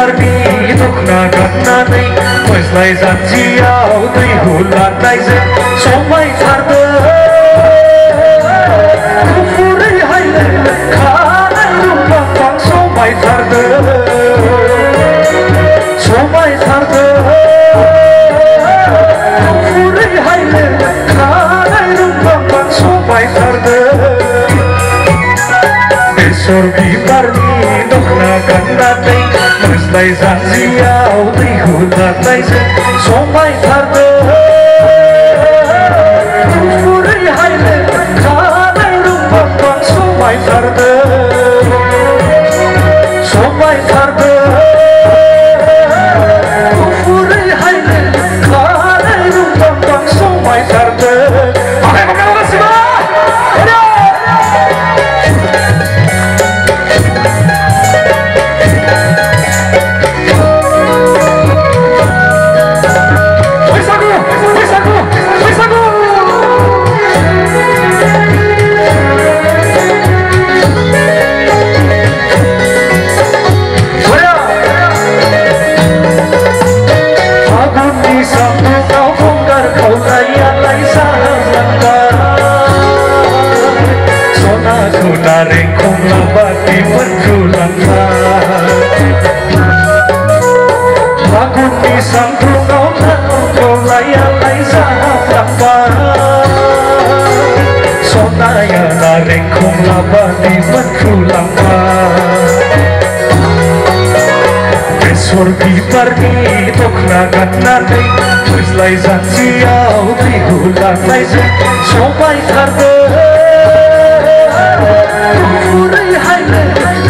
बिबारनि दखना गाननानै मोज्लाय जानजियाव दै हुलानायजों समायथारदों गुफुरै हायले खानाय रुपां समायथारदों गुफुरै हायले खानाय रुपां समायथारदों बेसर बिबारनि दखना गाननानै मोज्लाय जानजियाव दै हुलानायजों समायथारदों गुफुरै हायले खानाय रुपां समायथारदों गुफुरै हायले खानाय रुपां समायथारदों Rengkong labati berjulangan Lagun di sangkrung kau layalai zahaflapan Sonaya na rengkong labati berjulangan Besor bibarni dokna gananai Moज्लाय जानजियाव दै हुलानायजों समायथारदों गुफुरै हायले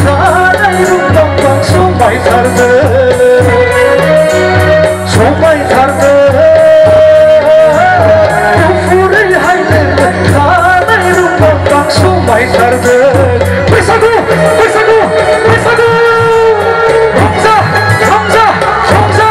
खानाय रुपां समायथारदों गुफुरै हायले खानाय रुपां समायथारदों बैसागु बैसागु बैसागु रंजा रंजा रंजा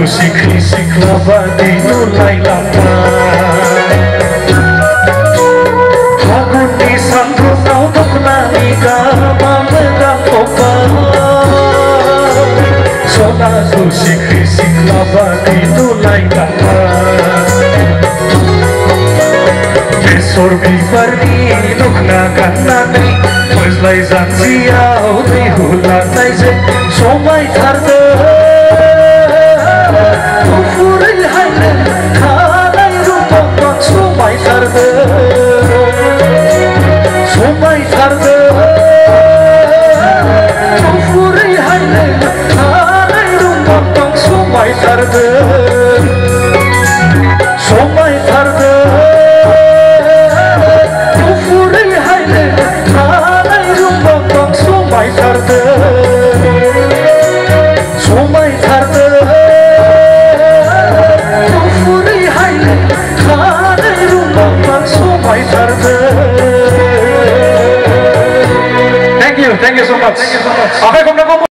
Sikri siklabati nulai lapan Lagun di sangkrung kau duknani gama medakopan Sonaku sikri siklabati nulai lapan Besor bibarni dukna gananai Moज्लाय जानजियाव दै हुलानायजों समायथारदों गुफुरै हायले खानाय रुपां समायथारदों गुफुरै हायले खानाय रुपां समायथारदों गुफुरै हायले खानाय रुपां समायथारदों Thank you so much.